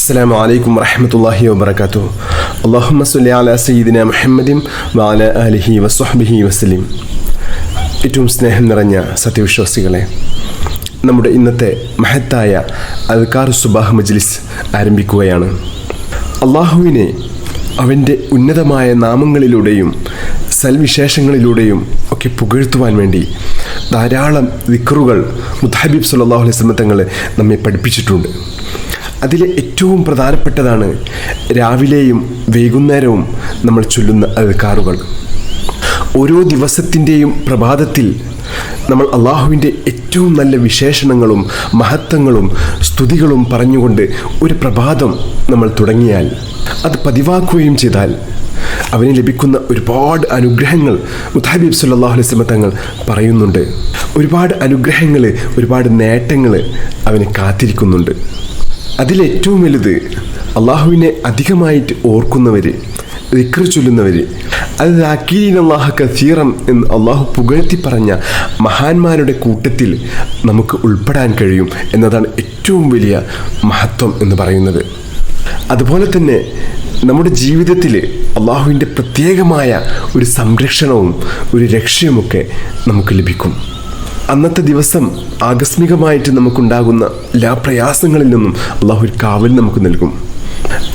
അസ്സലാമു അലൈക്കും വറഹ്മത്തുള്ളാഹി വബറകാതുഹു. അല്ലാഹുമ്മ സ്വല്ലി അലാ സയ്യിദിനാ മുഹമ്മദിൻ വഅലാ ആലിഹി വസ്വഹ്ബിഹി വസല്ലം. ഏറ്റവും സ്നേഹം നിറഞ്ഞ സത്യവിശ്വാസികളെ, നമ്മുടെ ഇന്നത്തെ മഹത്തായ അദ്കാർ സുബാഹ് മജ്ലിസ് ആരംഭിക്കുകയാണ്. അള്ളാഹുവിനെ അവൻ്റെ ഉന്നതമായ നാമങ്ങളിലൂടെയും സൽവിശേഷങ്ങളിലൂടെയും ഒക്കെ പുകഴ്ത്തുവാൻ വേണ്ടി ധാരാളം ദിക്റുകൾ മുത്തഹബീബ് സല്ലല്ലാഹു അലൈഹി വസല്ലം തങ്ങൾ നമ്മെ പഠിപ്പിച്ചിട്ടുണ്ട്. അതിലെ ഏറ്റവും പ്രധാനപ്പെട്ടതാണ് രാവിലെയും വൈകുന്നേരവും നമ്മൾ ചൊല്ലുന്ന അദ്കാറുകൾ. ഓരോ ദിവസത്തിൻ്റെയും പ്രഭാതത്തിൽ നമ്മൾ അള്ളാഹുവിൻ്റെ ഏറ്റവും നല്ല വിശേഷണങ്ങളും മഹത്വങ്ങളും സ്തുതികളും പറഞ്ഞുകൊണ്ട് ഒരു പ്രഭാതം നമ്മൾ തുടങ്ങിയാൽ, അത് പതിവാക്കുകയും ചെയ്താൽ അവന് ലഭിക്കുന്ന ഒരുപാട് അനുഗ്രഹങ്ങൾ മുത്തഹബീബ് സല്ലല്ലാഹു അലൈഹി വസല്ലം തങ്ങൾ പറയുന്നുണ്ട്. ഒരുപാട് അനുഗ്രഹങ്ങൾ, ഒരുപാട് നേട്ടങ്ങൾ അവന് കാത്തിരിക്കുന്നുണ്ട്. അതിലേറ്റവും വലുത് അള്ളാഹുവിനെ അധികമായിട്ട് ഓർക്കുന്നവർ, ദിക്ർ ചൊല്ലുന്നവർ, അത് ദാക്കിരീനല്ലാഹ കസീറൻ എന്ന് അള്ളാഹു പുകഴ്ത്തി പറഞ്ഞ മഹാന്മാരുടെ കൂട്ടത്തിൽ നമുക്ക് ഉൾപ്പെടാൻ കഴിയും എന്നതാണ് ഏറ്റവും വലിയ മഹത്വം എന്ന് പറയുന്നത്. അതുപോലെ തന്നെ നമ്മുടെ ജീവിതത്തിൽ അള്ളാഹുവിൻ്റെ പ്രത്യേകമായ ഒരു സംരക്ഷണവും ഒരു രക്ഷയുമൊക്കെ നമുക്ക് ലഭിക്കും. അന്നത്തെ ദിവസം ആകസ്മികമായിട്ട് നമുക്കുണ്ടാകുന്ന എല്ലാ പ്രയാസങ്ങളിൽ നിന്നും അള്ളാഹു ഒരു കാവൽ നമുക്ക് നൽകും.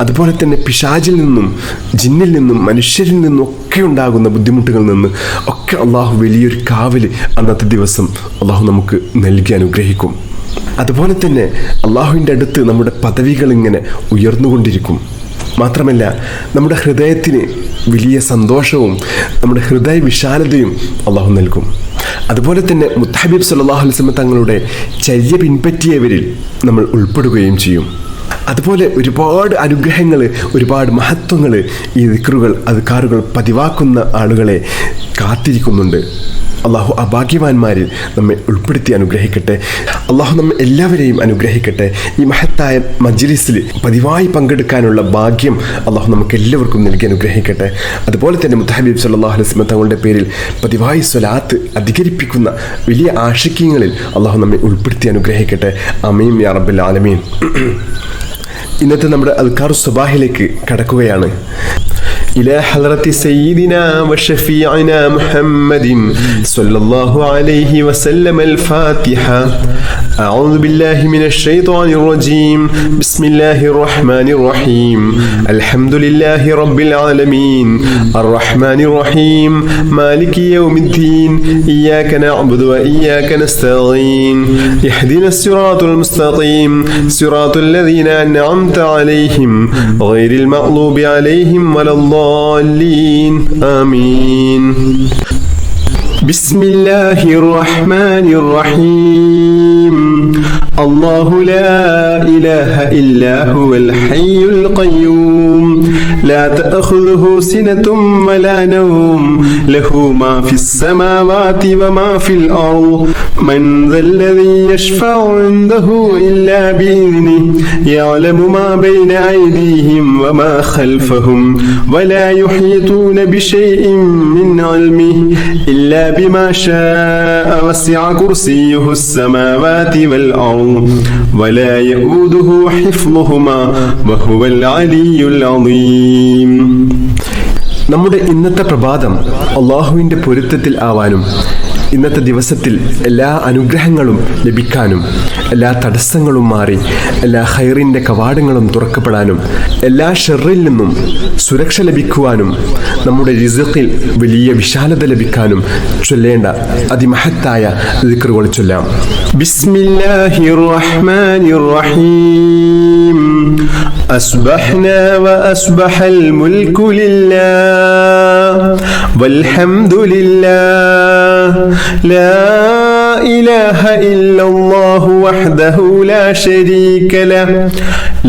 അതുപോലെ തന്നെ പിശാചിൽ നിന്നും ജിന്നിൽ നിന്നും മനുഷ്യരിൽ നിന്നും ഒക്കെ ഉണ്ടാകുന്ന ബുദ്ധിമുട്ടുകളിൽ നിന്ന് ഒക്കെ അള്ളാഹു വലിയൊരു കാവൽ അന്നത്തെ ദിവസം അള്ളാഹു നമുക്ക് നൽകി അനുഗ്രഹിക്കും. അതുപോലെ തന്നെ അള്ളാഹുവിൻ്റെ അടുത്ത് നമ്മുടെ പദവികൾ ഇങ്ങനെ ഉയർന്നുകൊണ്ടിരിക്കും. മാത്രമല്ല, നമ്മുടെ ഹൃദയത്തിന് വലിയ സന്തോഷവും നമ്മുടെ ഹൃദയ വിശാലതയും അള്ളാഹു നൽകും. അതുപോലെ തന്നെ മുത്തഹബീബ് സല്ലല്ലാഹു അലൈഹി വസല്ലം തങ്ങളുടെ ചര്യ പിൻപറ്റിയവരിൽ നമ്മൾ ഉൾപ്പെടുകയും ചെയ്യും. അതുപോലെ ഒരുപാട് അനുഗ്രഹങ്ങൾ, ഒരുപാട് മഹത്വങ്ങൾ ഈ ദിക്റുകൾ അദ്കാറുകൾ പതിവാക്കുന്ന ആളുകളെ കാത്തിരിക്കുന്നുണ്ട്. അള്ളാഹു ആ ഭാഗ്യവാന്മാരിൽ നമ്മെ ഉൾപ്പെടുത്തി അനുഗ്രഹിക്കട്ടെ. അള്ളാഹു നമ്മെ എല്ലാവരെയും അനുഗ്രഹിക്കട്ടെ. ഈ മഹത്തായ മജ്ലിസിൽ പതിവായി പങ്കെടുക്കാനുള്ള ഭാഗ്യം അള്ളാഹു നമുക്ക് എല്ലാവർക്കും നൽകി അനുഗ്രഹിക്കട്ടെ. അതുപോലെ തന്നെ മുത്തഹബീബ് സല്ലല്ലാഹു അലൈഹി വസല്ലം തങ്ങളുടെ പേരിൽ പതിവായി സ്വലാത്ത് അധികരിപ്പിക്കുന്ന വലിയ ആശിക്യങ്ങളിൽ അള്ളാഹു നമ്മെ ഉൾപ്പെടുത്തി അനുഗ്രഹിക്കട്ടെ. ആമീൻ യാ റബ്ബൽ ആലമീൻ. ഇന്നത്തെ നമ്മുടെ അദ്കാർ സുബാഹിലേക്ക് കടക്കുകയാണ്. إلى حضرة سيدنا وشفيعنا محمد صلى الله عليه وسلم الفاتحة. أعوذ بالله من الشيطان الرجيم. بسم الله الرحمن الرحيم. الحمد لله رب العالمين الرحمن الرحيم مالك يوم الدين إياك نعبد وإياك نستعين اهدنا الصراط المستقيم صراط الذين أنعمت عليهم غير المغضوب عليهم ولا الضالين آمين. بسم الله الرحمن الرحيم. الله لا إله إلا هو الحي القيوم لا تأخذه سنة ولا نوم له ما في السماوات وما في الأرض من ذا الذي يشفع عنده إلا بإذنه يعلم ما بين أيديهم وما خلفهم ولا يحيطون بشيء من علمه إلا بما شاء وسع كرسيه السماوات والأرض ولا يؤوده حفظهما وهو العلي العظيم. നമ്മുടെ ഇന്നത്തെ പ്രഭാതം അള്ളാഹുവിൻ്റെ പൊരുത്തത്തിൽ ആവാനും ഇന്നത്തെ ദിവസത്തിൽ എല്ലാ അനുഗ്രഹങ്ങളും ലഭിക്കാനും എല്ലാ തടസ്സങ്ങളും മാറി എല്ലാ ഖൈറിൻ്റെ കവാടങ്ങളും തുറക്കപ്പെടാനും എല്ലാ ഷർറിൽ നിന്നും സുരക്ഷ ലഭിക്കുവാനും നമ്മുടെ റിസ്ഖിൽ വലിയ വിശാലത ലഭിക്കാനും ചൊല്ലേണ്ട അതിമഹത്തായ ദിക്റുകൾ ചൊല്ലാം. ബിസ്മില്ലാഹിർ റഹ്മാനിർ റഹീം. അസ്ബഹ്നാ വഅസ്ബഹൽ മുൽക്കു ലില്ലാഹ് വൽഹംദുലില്ലാഹ് لا إله إلا الله وحده لا شريك له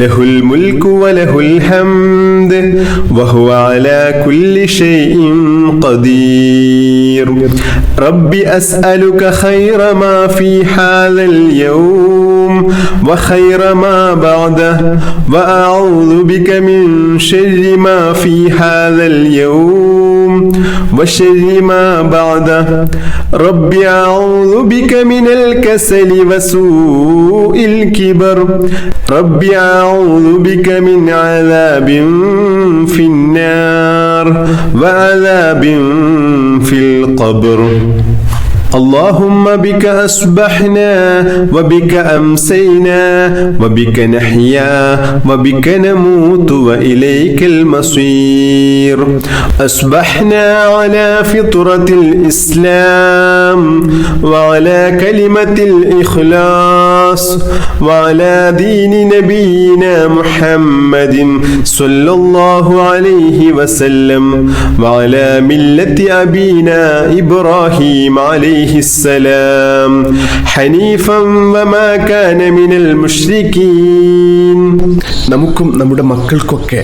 له الملك وله الحمد وهو على كل شيء قدير. رب أسألك خير ما في هذا اليوم وخير ما بعده وأعوذ بك من شر ما في هذا اليوم وشر ما بعده رب أعوذ بك من الكسل وسوء الكبر رب أعوذ بك من عذاب في النار وعذاب في القبر اللهم بك أصبحنا وبك أمسينا وبك نحيا وبك نموت وإليك المصير أصبحنا على فطرة الإسلام وعلى كلمة الإخلاص وعلى دين نبينا محمد صلى الله عليه وسلم وعلى ملة أبينا إبراهيم عليه السلام حنيفا وما كان من المشركين. നമുക്കും നമ്മുടെ മക്കൾക്കൊക്കെ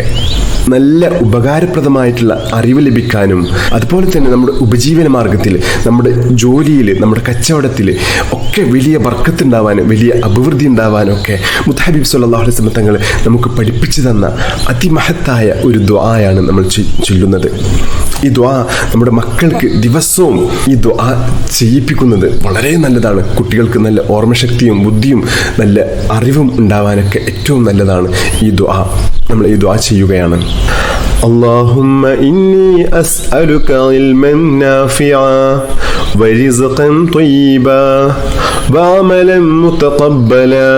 നല്ല ഉപകാരപ്രദമായിട്ടുള്ള അറിവ് ലഭിക്കാനും അതുപോലെ തന്നെ നമ്മുടെ ഉപജീവന മാർഗത്തിൽ, നമ്മുടെ ജോലിയിൽ, നമ്മുടെ കച്ചവടത്തിൽ ഒക്കെ വലിയ ബർക്കത്തുണ്ടാവാനും വലിയ അഭിവൃദ്ധി ഉണ്ടാവാനും ഒക്കെ മുത്തഹബീബ് സ്വല്ലല്ലാഹു അലൈഹി വസല്ലം തങ്ങൾ നമുക്ക് പഠിപ്പിച്ചു തന്ന അതിമഹത്തായ ഒരു ദുആയാണ് നമ്മൾ ചൊല്ലുന്നത്. ഈ ദുആ നമ്മുടെ മക്കൾക്ക് ദിവസവും ഈ ദുആ ചെയ്യിപ്പിക്കുന്നത് വളരെ നല്ലതാണ്. കുട്ടികൾക്ക് നല്ല ഓർമ്മശക്തിയും ബുദ്ധിയും നല്ല അറിവും ഉണ്ടാവാനൊക്കെ ഏറ്റവും നല്ലതാണ് ഈ ദുആ. നമ്മൾ ഈ ദുആ ചെയ്യുകയാണ്. اللهم إني أسألك علما نافعا ورزقا طيبا وعملا متقبلا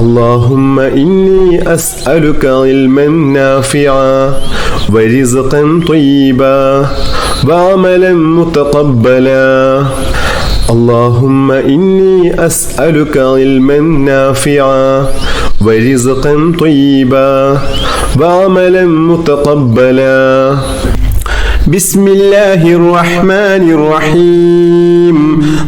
اللهم إني أسألك علما نافعا ورزقا طيبا وعملا متقبلا اللهم إني أسألك علما نافعا ورزقا طيبا وعملا متقبلا بسم الله الرحمن الرحيم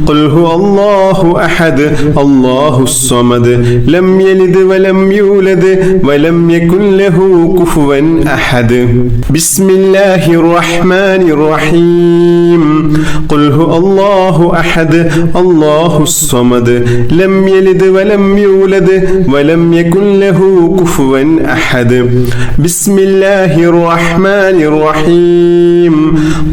قل هو الله أحد الله الصمد لم يلد ولم يولد ولم يكن له كفوا أحد بسم الله الرحمن الرحيم قل هو الله أحد الله الصمد لم يلد ولم يولد ولم يكن له كفوا أحد بسم الله الرحمن الرحيم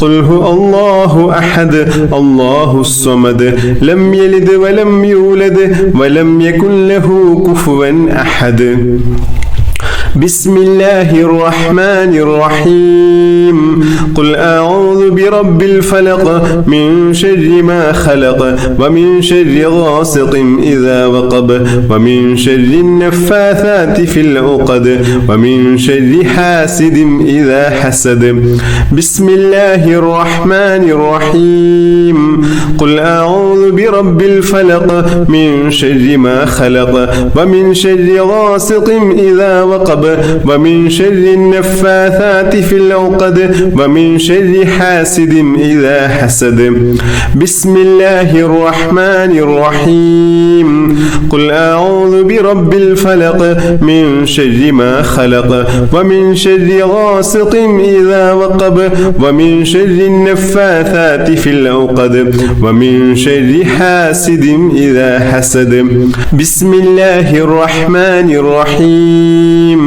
قل هو الله أحد الله الصمد لم يلد ولم يولد ولم يكن له كفوا أحد بسم الله الرحمن الرحيم قل أعوذ برب الفلق من شر ما خلق ومن شر غاسق إذا وقب ومن شر النفاثات في العقد ومن شر حاسد إذا حسد بسم الله الرحمن الرحيم قل أعوذ برب الفلق من شر ما خلق ومن شر غاسق إذا وقب ومن شر النفاثات في العقد ومن شر حاسد إذا حسد بسم الله الرحمن الرحيم قل أعوذ برب الفلق من شر ما خلق ومن شر غاسق إذا وقب ومن شر النفاثات في العقد ومن شر حاسد إذا حسد بسم الله الرحمن الرحيم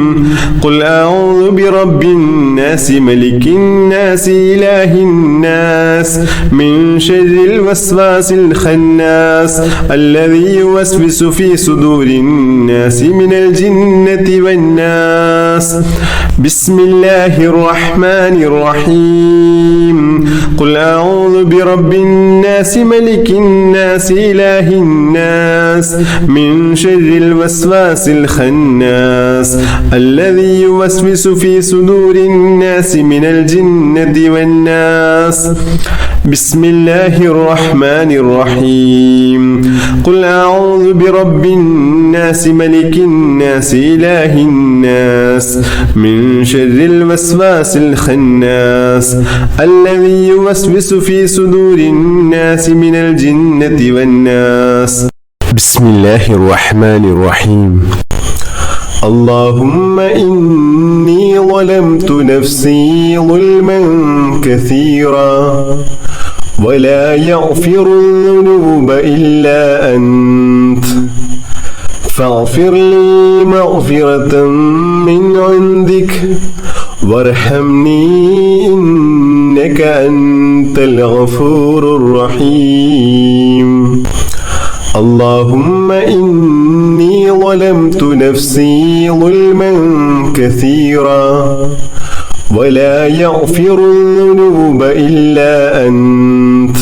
قل أعوذ برب الناس ملك الناس إله الناس من شر الوسواس الخناس الذي يوسوس في صدور الناس من الجنة والناس بسم الله الرحمن الرحيم قل أعوذ برب الناس ملك الناس إله الناس من شر الوسواس الخناس الذي يوسوس في صدور الناس من الجنة والناس بسم الله الرحمن الرحيم قل أعوذ برب الناس ملك الناس إله الناس من شر الوسواس الخناس الذي يوسوس في صدور الناس من الجنة والناس بسم الله الرحمن الرحيم اللهم إني ظلمت نفسي ظلما كثيرا ولا يغفر الذنوب إلا أنت فاغفر لي مغفرة من عندك وارحمني إنك إنك أنت الغفور الرحيم اللهم إني ظلمت نفسي ظلما كثيرا ولا يغفر الذنوب إلا أنت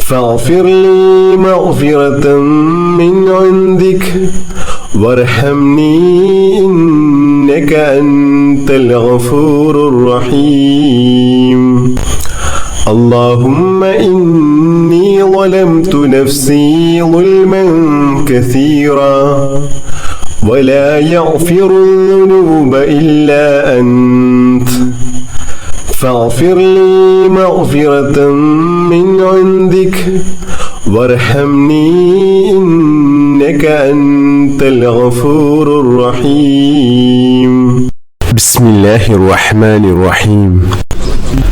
فاغفر لي مغفرة من عندك وارحمني إنك أنت الغفور الرحيم اللهم إني ظلمت نفسي ظلما كثيرا ولا يغفر الذنوب إلا أنت فاغفر لي مغفرة من عندك وارحمني إنك أنت الغفور الرحيم بسم الله الرحمن الرحيم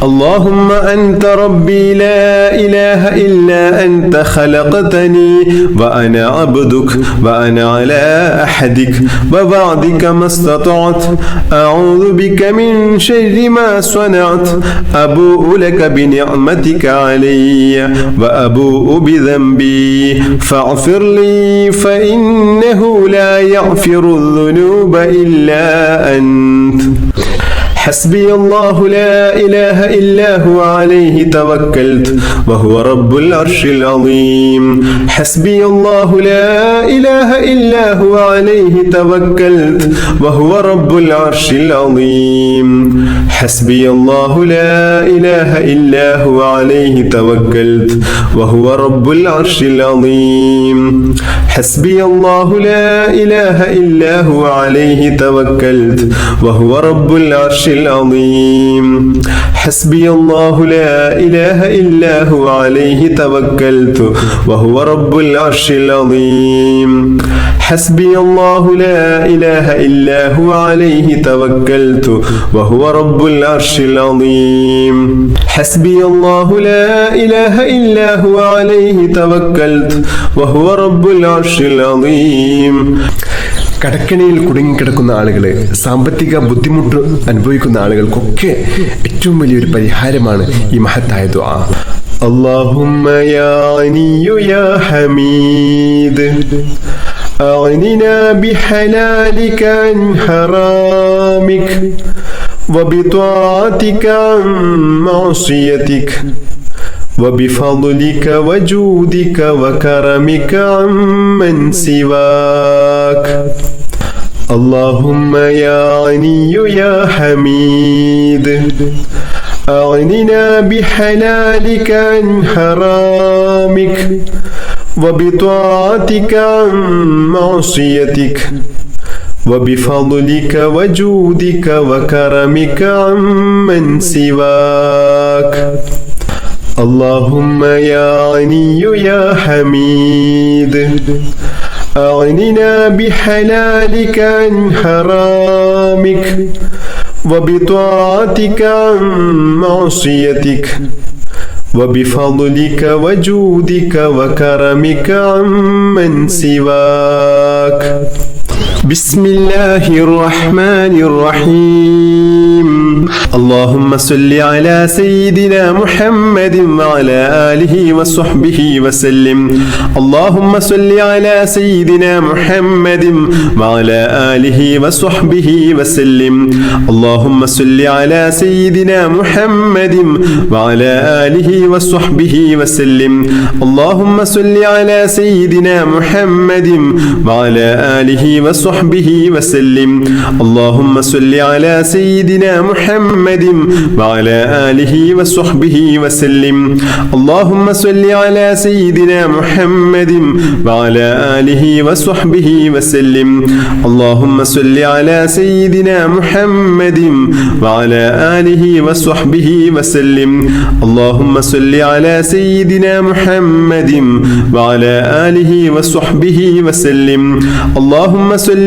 اللهم أنت ربي لا إله إلا أنت خلقتني وأنا عبدك وأنا على أحدك ووعدك ما استطعت أعوذ بك من شر ما صنعت أبوء لك بنعمتك علي وأبوء بذنبي فاغفر لي فإنه لا يغفر الذنوب إلا أنت حسبي الله لا إله إلا هو عليه توكلت وهو رب العرش العظيم حسبي الله لا إله إلا هو عليه توكلت وهو رب العرش العظيم حسبي الله لا إله إلا هو عليه توكلت وهو رب العرش العظيم حسبي الله لا إله إلا هو عليه توكلت وهو رب العرش العظيم حسبي الله لا إله إلا هو عليه توكلت وهو رب العرش العظيم حسبي الله لا إله إلا هو عليه توكلت وهو رب العرش العظيم حسبي الله لا إله إلا هو عليه توكلت وهو رب العرش العظيم കടക്കണിയിൽ കുടുങ്ങിക്കിടക്കുന്ന ആളുകളെ, സാമ്പത്തിക ബുദ്ധിമുട്ട് അനുഭവിക്കുന്ന ആളുകൾക്കൊക്കെ ഏറ്റവും വലിയൊരു പരിഹാരമാണ് ഈ മഹത്തായ ദുആ. اللهم يا غني يا حميد أغننا بحلالك عن حرامك وبطاعتك عن معصيتك وبفضلك وجودك وكرمك عمن سواك. اللهم يا غني يا حميد أغننا بحلالك عن حرامك وبطاعتك عن معصيتك وبفضلك وجودك وكرمك عمن سواك. اللهم يا غني يا حميد أغننا بحلالك عن حرامك وبطاعتك عن معصيتك وبفضلك وجودك وكرمك عمن سواك. بسم الله الرحمن الرحيم. اللهم صل على سيدنا محمد وعلى آله وصحبه وسلم. اللهم صل على سيدنا محمد وعلى آله وصحبه وسلم. اللهم صل على سيدنا محمد وعلى آله وصحبه وسلم. اللهم صل على سيدنا محمد وعلى آله وصحبه وسلم. اللهم صل على سيدنا محمد وعلى آله وصحبه وسلم. اللهم صل على سيدنا محمد وعلى آله وصحبه وسلم. اللهم صل على سيدنا محمد وعلى آله وصحبه وسلم. اللهم صل على سيدنا محمد وعلى آله وصحبه وسلم. اللهم صل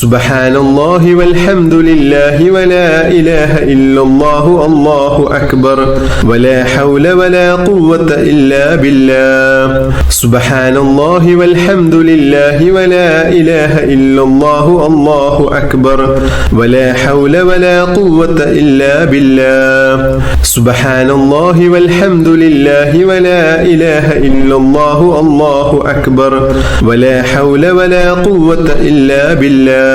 സുബ്ഹാനല്ലാഹി വൽഹംദുലില്ലാഹി വലാ ഇലാഹ ഇല്ലല്ലാഹു അല്ലാഹു അക്ബർ വലാ ഹൗല വലാ ഖുവത ഇല്ലാ ബില്ലാഹ്. സുബ്ഹാനല്ലാഹി വൽഹംദുലില്ലാഹി വലാ ഇലാഹ ഇല്ലല്ലാഹു അല്ലാഹു അക്ബർ വലാ ഹൗല വലാ ഖുവത ഇല്ലാ ബില്ലാഹ്. സുബ്ഹാനല്ലാഹി വൽഹംദുലില്ലാഹി വലാ ഇലാഹ ഇല്ലല്ലാഹു അല്ലാഹു അക്ബർ വലാ ഹൗല വലാ ഖുവത ഇല്ലാ ബില്ലാഹ്.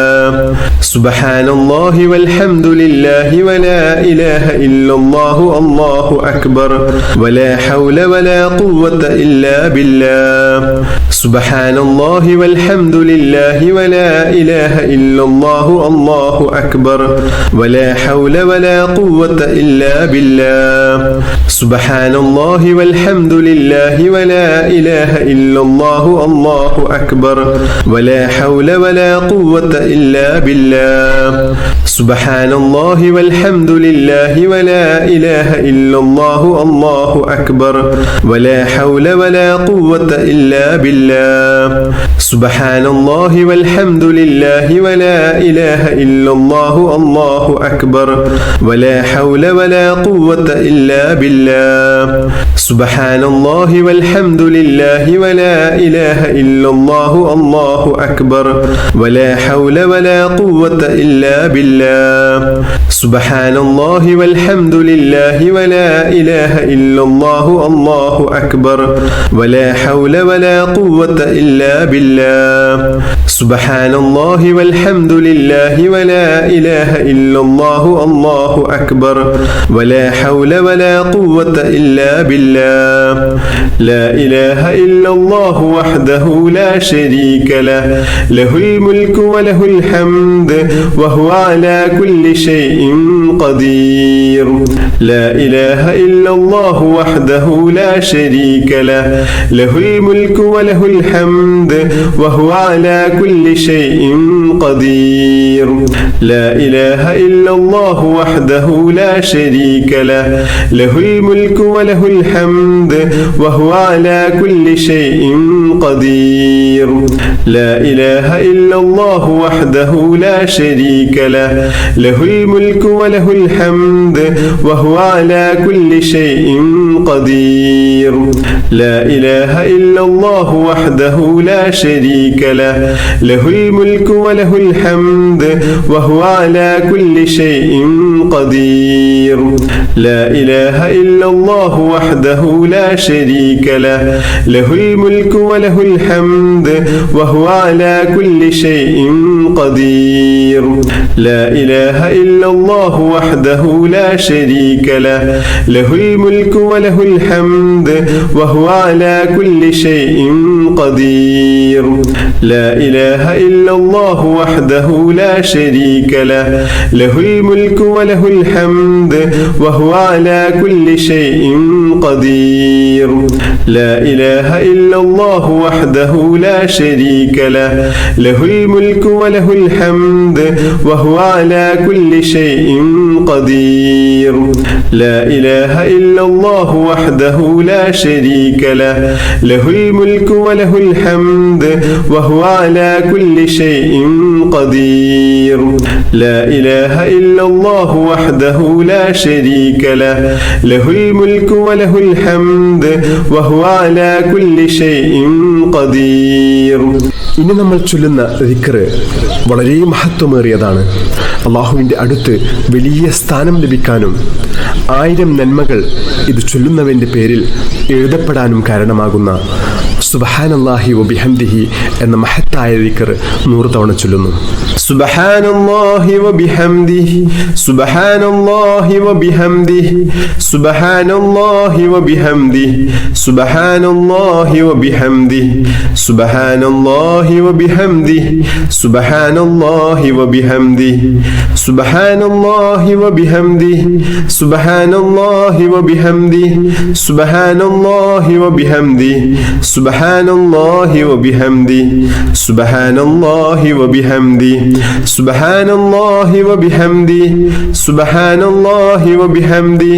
സുബ്ഹാനല്ലാഹി വൽഹംദുലില്ലാഹി വലാ ഇലാഹ ഇല്ലല്ലാഹു അല്ലാഹു അക്ബർ വലാ ഹൗല വലാ ഖുവത ഇല്ലാ ബില്ലാഹ്. സുബ്ഹാനല്ലാഹി വൽഹംദുലില്ലാഹി വലാ ഇലാഹ ഇല്ലല്ലാഹു അല്ലാഹു അക്ബർ വലാ ഹൗല വലാ ഖുവത ഇല്ലാ ബില്ലാഹ്. സുബ്ഹാനല്ലാഹി വൽഹംദുലില്ലാഹി വലാ ഇലാഹ ഇല്ലല്ലാഹു അല്ലാഹു അക്ബർ വലാ ഹൗല വലാ ഖുവത ഇല്ലാ ബില്ലാഹ്. സുബ്ഹാനല്ലാഹി വൽഹംദുലില്ലാഹി വലാ ഇലാഹ ഇല്ലല്ലാഹു അല്ലാഹു അക്ബർ വലാ ഹൗല വലാ ഖുവത ഇല്ലാ ബില്ലാഹ്. സുബ്ഹാനല്ലാഹി വൽഹംദുലില്ലാഹി വലാ ഇലാഹ ഇല്ലല്ലാഹു അല്ലാഹു അക്ബർ വലാ ഹൗല വലാ ഖുവത ഇല്ലാ ബില്ലാഹ്. സുബ്ഹാനല്ലാഹി വൽഹംദുലില്ലാഹി വലാ ഇലാഹ ഇല്ലല്ലാഹു അല്ലാഹു അക്ബർ വലാ ഹൗല വലാ ഖുവത ഇല്ലാ ബില്ലാഹ്. സുബ്ഹാനല്ലാഹി വൽഹംദുലില്ലാഹി വലാ ഇലാഹ ഇല്ലല്ലാഹു അല്ലാഹു അക്ബർ വലാ ഹൗല വലാ ഖുവത ഇല്ലാ ബില്ലാഹ്. സുബ്ഹാനല്ലാഹി വൽഹംദുലില്ലാഹി വലാ ഇലാഹ ഇല്ലല്ലാഹു അല്ലാഹു അക്ബർ വലാ ഹൗല വലാ ഖുവത ഇല്ലാ ബില്ലാഹ്. ലാ ഇലാഹ ഇല്ലല്ലാഹു വഹ്ദഹു ലാ ശരീക ലഹു ലഹുൽ മുൽക്കു വലഹുൽ ഹംദ് വഹുവ അലാ കുല്ലി ഷൈഇൻ ഖദീർ. ലാ ഇലാഹ ഇല്ലല്ലാഹു വഹ്ദഹു ലാ ശരീക ലഹു ലഹുൽ മുൽക്കു വലഹുൽ ഹംദ് വഹുവ അലാ കുല്ലി ഷൈഇൻ ഖദീർ. ലാ ഇലാഹ ഇല്ലല്ലാഹു വഹ്ദഹു ലാ ശരീക ലഹു ലഹുൽ മുൽക്കു വലഹുൽ ഹംദ് വഹുവ അലാ കുല്ലി ഷൈഇൻ ഖദീർ. ലാ ഇലാഹ ഇല്ലല്ലാഹു വഹ്ദഹു ലാ ശരീക ലഹു ലഹുൽ മുൽക്കു വലഹുൽ ഹംദ് വഹുവ അലാ കുല്ലി ഷൈഇൻ ഖദീർ. ലാ ഇലാഹ ഇല്ലല്ലാഹു വഹ്ദഹു ലാ ശരീക ലഹു ലഹുൽ മുൽക്കു വലഹുൽ ഹംദ് വഹുവ അലാ കുല്ലി ഷൈഇൻ ഖദീർ. ലാ ഇലാഹ ഇല്ലല്ലാഹു വഹ്ദഹു ലാ ശരീക ലഹു ലഹുൽ മുൽക്കു വലഹുൽ ഹംദ് വഹുവ അലാ കുല്ലി ഷൈഇൻ ഖദീർ. ലാ ഇലാഹ ഇല്ലല്ലാഹു വഹ്ദഹു ലാ ശരീക ലഹു ലഹുൽ മുൽക്കു വലഹുൽ ഹംദ് വഹുവ അലാ കുല്ലി ഷൈഇൻ ഖദീർ. ലാ ഇലാഹ ഇല്ലല്ലാഹു വഹ്ദഹു ലാ ശരീക ലഹു ലഹുൽ മുൽക്കു വലഹുൽ ഹംദ് വഹുവ അലാ കുല്ലി ഷൈഇൻ ഖദീർ. ലാ ഇലാഹ ഇല്ലല്ലാഹു വഹ്ദഹു ലാ ശരീക ലഹു ലഹുൽ മുൽക്കു വലഹുൽ ഹംദ് വഹുവ അലാ കുല്ലി ഷൈഇൻ ഖദീർ. ലാ ഇലാഹ ഇല്ലല്ലാഹു വഹ്ദഹു ലാ ശരീക ലഹു ലഹുൽ മുൽക്കു വലഹുൽ ഹംദ് വഹുവ അലാ കുല്ലി ഷൈഇൻ ഖദീർ. ലാ ഇലാഹ ഇല്ലല്ലാഹു വഹ്ദഹു ലാ ശരീക ലഹു ലഹുൽ മുൽക്കു വലഹുൽ ഹംദ് വഹുവ അലാ കുല്ലി ഷൈഇൻ ഖദീർ. ഇനി നമ്മൾ ചൊല്ലുന്ന ദിക്ർ വളരെ മഹത്വമേറിയതാണ്. അള്ളാഹുവിൻ്റെ അടുത്ത് വലിയ സ്ഥാനം ലഭിക്കാനും 1000 നന്മകൾ ഇത് ചൊല്ലുന്നവൻ്റെ പേരിൽ എഴുതപ്പെടാനും കാരണമാകുന്ന സുബ്ഹാനല്ലാഹി വബിഹംദിഹി എന്ന മഹത്തായ ദിക്ർ 100 തവണ ചൊല്ലുന്നു. സുബ്ഹാനല്ലാഹി വബിഹംദിഹി സുബ്ഹാനല്ലാഹി വബിഹംദിഹി സുബ്ഹാനല്ലാഹി വബിഹംദിഹി സുബ്ഹാനല്ലാഹി വബിഹംദിഹി സുബ്ഹാനല്ലാഹി വബിഹംദിഹി സുബ്ഹാനല്ലാഹി വബിഹംദിഹി സുബ്ഹാനല്ലാഹി വബിഹംദിhi സുബ്ഹാനല്ലാഹി വബിഹംദിhi സുബ്ഹാനല്ലാഹി വബിഹംദിhi സുബ്ഹാനല്ലാഹി വബിഹംദിhi സുബ്ഹാനല്ലാഹി വബിഹംദിhi സുബ്ഹാനല്ലാഹി വബിഹംദിhi സുബ്ഹാനല്ലാഹി വബിഹംദിhi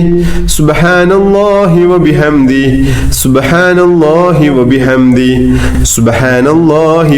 സുബ്ഹാനല്ലാഹി വബിഹംദിhi സുബ്ഹാനല്ലാഹി വബിഹംദിhi സുബ്ഹാനല്ലാഹി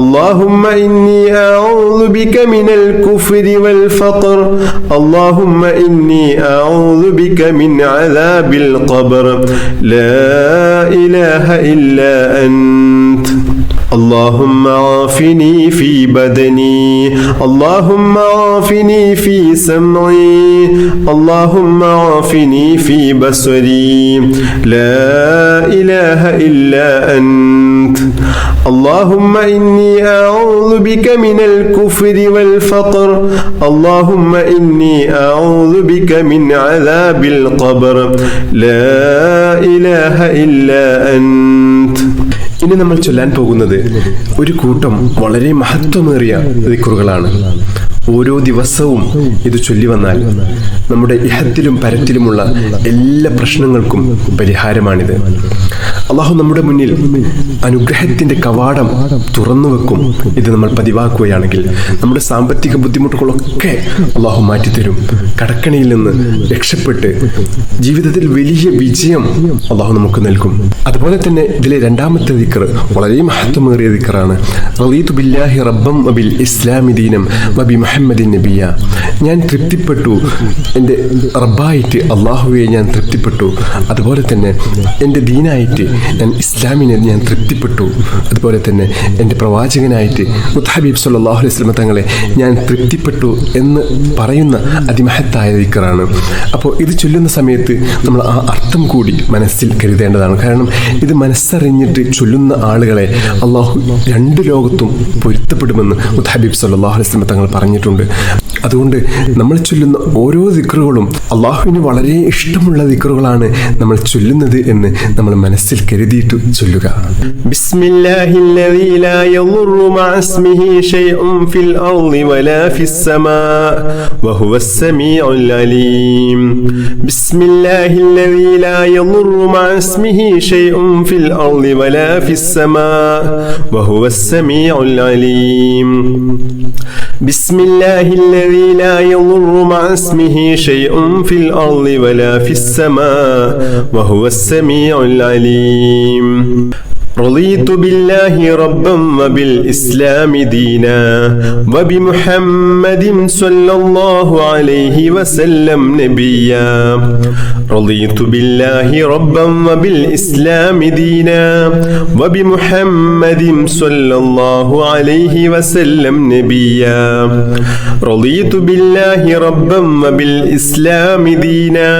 اللهم إني أعوذ بك من الكفر والفقر اللهم إني أعوذ بك من عذاب القبر لا إله إلا أنت اللهم عافني في بدني اللهم عافني في سمعي اللهم عافني في بصري لا إله إلا أنت اللهم إني أعوذ بك من الكفر والفقر اللهم إني أعوذ بك من عذاب القبر لا إله إلا أنت. ഇനി നമ്മൾ ചൊല്ലാൻ പോകുന്നത് ഒരു കൂട്ടം വളരെ മഹത്വമേറിയ ദിക്റുകളാണ്. ഓരോ ദിവസവും ഇത് ചൊല്ലി വന്നാൽ നമ്മുടെ ഇഹത്തിലും പരത്തിലുമുള്ള എല്ലാ പ്രശ്നങ്ങൾക്കും പരിഹാരമാണിത്. അള്ളാഹു നമ്മുടെ മുന്നിൽ അനുഗ്രഹത്തിന്റെ കവാടം തുറന്നു വെക്കും. ഇത് നമ്മൾ പതിവാക്കുകയാണെങ്കിൽ നമ്മുടെ സാമ്പത്തിക ബുദ്ധിമുട്ടുകളൊക്കെ അള്ളാഹു മാറ്റിത്തരും. കടക്കണിയിൽ നിന്ന് രക്ഷപ്പെട്ട് ജീവിതത്തിൽ വലിയ വിജയം അള്ളാഹു നമുക്ക് നൽകും. അതുപോലെ തന്നെ ഇതിലെ രണ്ടാമത്തെ ദിക്ർ വളരെ മഹത്വമേറിയ ദിക്റാണ്. റളീതു ബില്ലാഹി റബ്ബൻ വബിൽ ഇസ്ലാമി ദീനം വബി മുഹമ്മദിൻ നബിയ. ഞാൻ തൃപ്തിപ്പെട്ടു, എൻ്റെ റബ്ബായിട്ട് അള്ളാഹുവെ ഞാൻ തൃപ്തിപ്പെട്ടു. അതുപോലെ തന്നെ എൻ്റെ ദീനായിട്ട് ഞാൻ ഇസ്ലാമിനെ ഞാൻ തൃപ്തിപ്പെട്ടു. അതുപോലെ തന്നെ എൻ്റെ പ്രവാചകനായിട്ട് മുത്തഹബീബ് സല്ലല്ലാഹു അലൈഹി വസല്ലം തങ്ങളെ ഞാൻ തൃപ്തിപ്പെട്ടു എന്ന് പറയുന്ന അതിമഹത്തായ ദിക്റാണ്. അപ്പോൾ ഇത് ചൊല്ലുന്ന സമയത്ത് നമ്മൾ ആ അർത്ഥം കൂടി മനസ്സിൽ കരുതേണ്ടതാണ്. കാരണം ഇത് മനസ്സറിഞ്ഞിട്ട് ചൊല്ലുന്ന ആളുകളെ അള്ളാഹു രണ്ട് ലോകത്തും പൊരുത്തപ്പെടുമെന്ന് മുത്തഹബീബ് സല്ലല്ലാഹു അലൈഹി വസല്ലം തങ്ങൾ പറഞ്ഞിട്ടുണ്ട്. അതുകൊണ്ട് നമ്മൾ ചൊല്ലുന്ന ഓരോ ദിക്റുകളും അള്ളാഹുവിന് വളരെ ഇഷ്ടമുള്ള ദിക്റുകളാണ് നമ്മൾ ചൊല്ലുന്നത് എന്ന് നമ്മൾ മനസ്സിൽ കരുതിയിട്ട് ചൊല്ലുക. ബിസ്മില്ലാഹില്ലദീ ലാ യദുറു മഅ ഇസ്മിഹി ശൈഉൻ ഫിൽ അർളി വലാ ഫിസ് സമാഅ വഹുവസ് സമീഉൽ അലീം. ബിസ്മില്ലാഹില്ലദീ ലാ യദുറു മഅ ഇസ്മിഹി ശൈഉൻ ഫിൽ അർളി വലാ ഫിസ് സമാഅ വഹുവസ് സമീഉൽ അലീം. ബിസ്മില്ലാഹില്ലദീ ലാ യദുറു മഅ ഇസ്മിഹി ശൈഉൻ ഫിൽ അർളി വലാ ഫിസ് സമാഅ വഹുവസ് സമീഉൽ അലീം. رضيت بالله ربا وبالإسلام دينا وبمحمد صلى الله عليه وسلم نبيا. رضيت بالله ربا وبالإسلام دينا وبمحمد صلى الله عليه وسلم نبيا. رضيت بالله ربا وبالإسلام دينا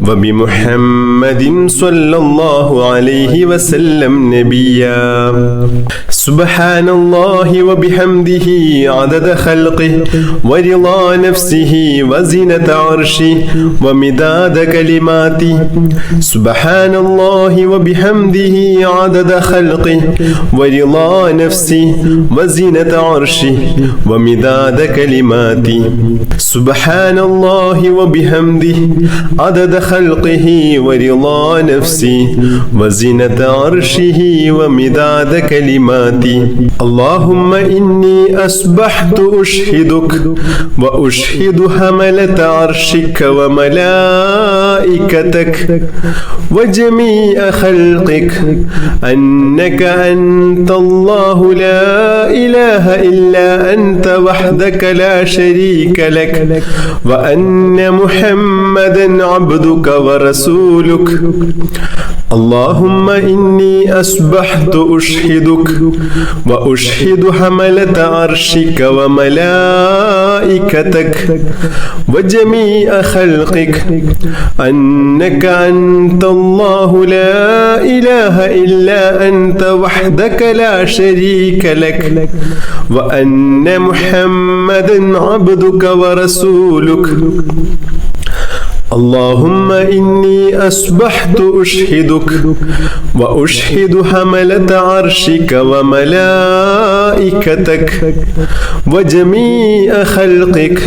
وبمحمد صلى الله عليه وسلم نبيا. سبحان الله وبحمده عدد خلقه ورضا نفسه وزنة عرشه ومداد كلماته. سبحان الله وبحمده عدد خلقه ورضا نفسه وزنة عرشه ومداد كلماته. سبحان الله وبحمده عدد خلقه ورضا نفسه وزنة عرشه ومداد كلماتي. اللهم إني أصبحت أشهدك وأشهد حملة عرشك وملائكتك وجميع خلقك أنك أنت الله لا إله إلا أنت وحدك لا شريك لك وأن محمدا عبدك ورسولك. اللهم إني أصبحت أشهدك وأشهد حملة عرشك وملائكتك وجميع خلقك أنك أنت الله لا إله إلا أنت وحدك لا شريك لك وأن محمدا عبدك ورسولك. اللهم إني أصبحت أشهدك وأشهد حملة عرشك وملائكتك وجميع خلقك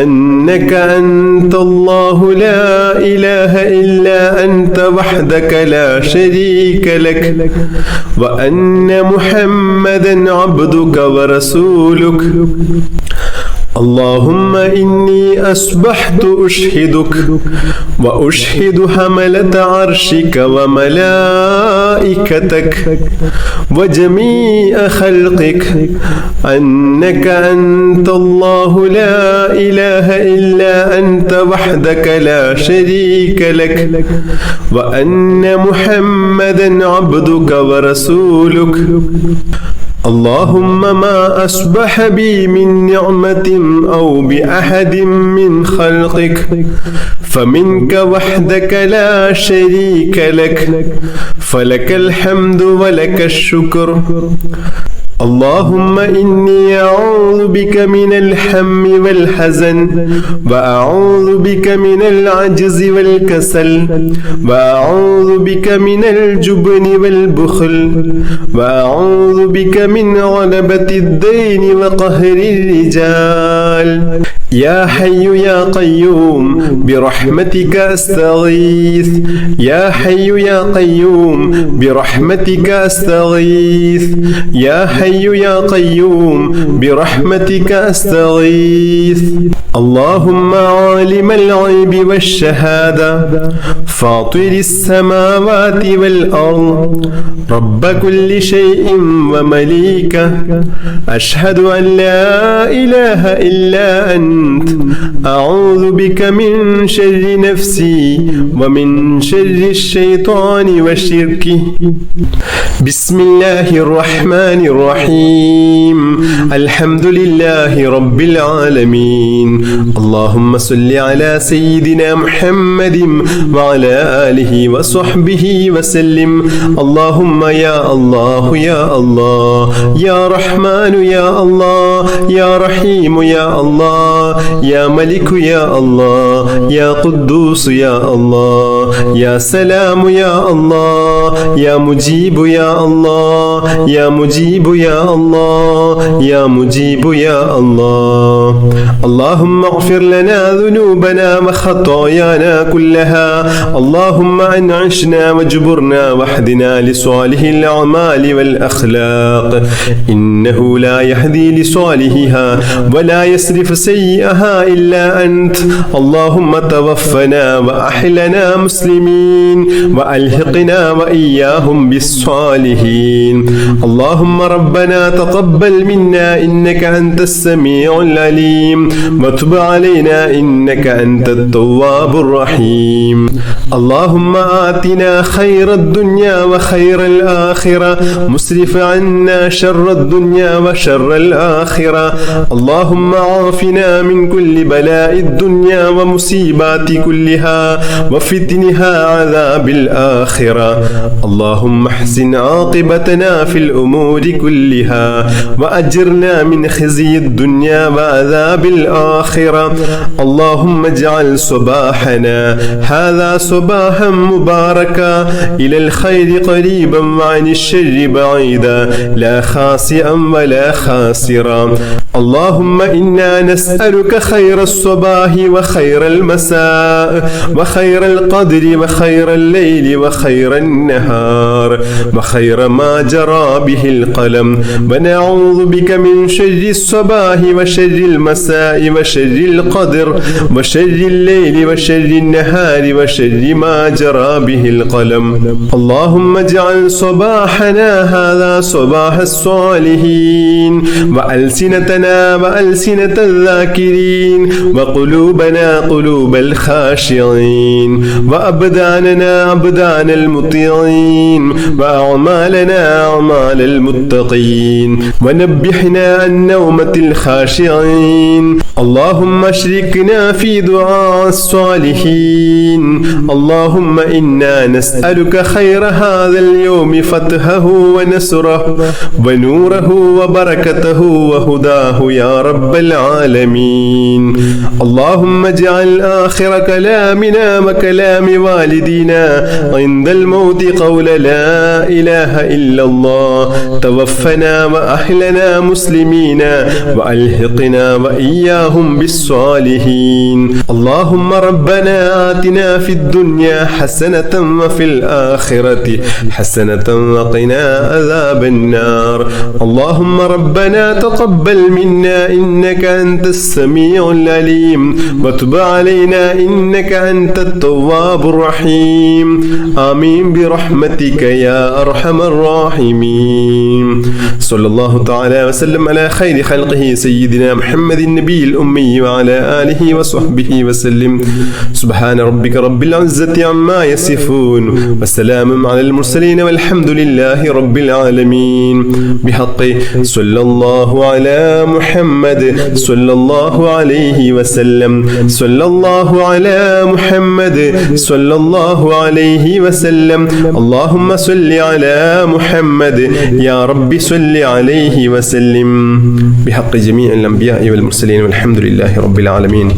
أنك أنت الله لا إله إلا أنت وحدك لا شريك لك وأن محمدا عبدك ورسولك. اللهم إني أصبحت أشهدك وأشهد حملة عرشك وملائكتك وجميع خلقك أنك أنت الله لا إله إلا أنت وحدك لا شريك لك وأن محمدا عبدك ورسولك اللهم ما أصبح بي من نعمة أو بأحد من خلقك فمنك وحدك لا شريك لك فلك الحمد ولك الشكر اللهم إني أعوذ بك من الهم والحزن وأعوذ بك من العجز والكسل وأعوذ بك من الجبن والبخل وأعوذ بك من غلبة الدين وقهر الرجال يا حي يا قيوم برحمتك أستغيث يا حي يا قيوم برحمتك أستغيث يا حي يا قيوم برحمتك أستغيث اللهم عالم الغيب والشهادة فاطر السماوات والأرض رب كل شيء ومليكه أشهد أن لا إله إلا أنت أعوذ بك من شر نفسي ومن شر الشيطان وشركه بسم الله الرحمن الرحيم الحمد لله رب العالمين اللهم صل على سيدنا محمد وعلى آله وصحبه وسلم اللهم يا الله يا الله يا رحمن يا الله يا رحيم يا الله يا ملك يا الله يا قدوس يا الله يا سلام يا الله يا مجيب يا الله يا مجيب يا الله يا مجيب يا الله اللهم اغفر لنا ذنوبنا وخطايانا كلها اللهم أنعشنا واجبرنا واهدنا لصالح الأعمال والأخلاق إنه لا يهدي لصالحها ولا يصرف سيئها إلا أنت اللهم توفنا وأحلنا مسلمين وألحقنا وإياهم بالصالحين اللهم ربنا تقبل منا إنك أنت السميع العليم وتب علينا إنك أنت التواب الرحيم اللهم آتنا خير الدنيا وخير الآخرة مسرف عنا شر الدنيا وشر الآخرة اللهم عافنا من كل بلاء الدنيا ومصيبات كلها وفتنها عذاب الآخرة اللهم احسن عاقبتنا في الأمور كلها وأجرنا من خزي الدنيا وعذاب الآخرة اللهم اجعل صباحنا هذا صباحا مباركا إلى الخير قريبا وعن الشر بعيدا لا خاسئا ولا خاسرا اللهم إنا نسألك خير الصباح وخير المساء وخير القدر وخير الليل وخير النهار وخير ما جرى به القلم ونعوذ بك من شر الصباح وشر المساء وشر القدر وشر الليل وشر النهار وشر ما جرى به القلم اللهم اجعل صباحنا هذا صباح الصالحين وألسنتنا وألسنة الذاكرين وقلوبنا قلوب الخاشعين وأبداننا أبدان المطيعين وأعمالنا أعمال المتقين ونبحنا عن نومة الخاشعين اللهم اشركنا في دعاء الصالحين اللهم إنا نسألك خير هذا اليوم فتحه ونصره ونوره وبركته وهداه يا رب العالمين اللهم اجعل آخر كلامنا وكلام والدينا عند الموت قول لا إله إلا الله توفنا وأحلنا مسلمين وألحقنا وإياهم وألحقناهم بالصالحين. اللهم ربنا آتنا في الدنيا حسنة وفي الآخرة حسنة وقنا عذاب النار. اللهم ربنا تقبل منا إنك أنت السميع العليم وتب علينا إنك أنت التواب الرحيم. آمين برحمتك يا أرحم الراحمين. صلى الله تعالى وسلم على خير خلقه سيدنا محمد النبي الأمي وعلى آله وصحبه وسلم. سبحان ربك رب العزة عما يصفون وسلام على المرسلين والحمد لله رب العالمين. بحق صلى الله على محمد صلى الله عليه وسلم. صلى الله على محمد صلى الله عليه وسلم. اللهم صل على محمد يا رب صل عليه وسلم. بحق جميع الأنبياء والمرسلين والحمد لله رب العالمين.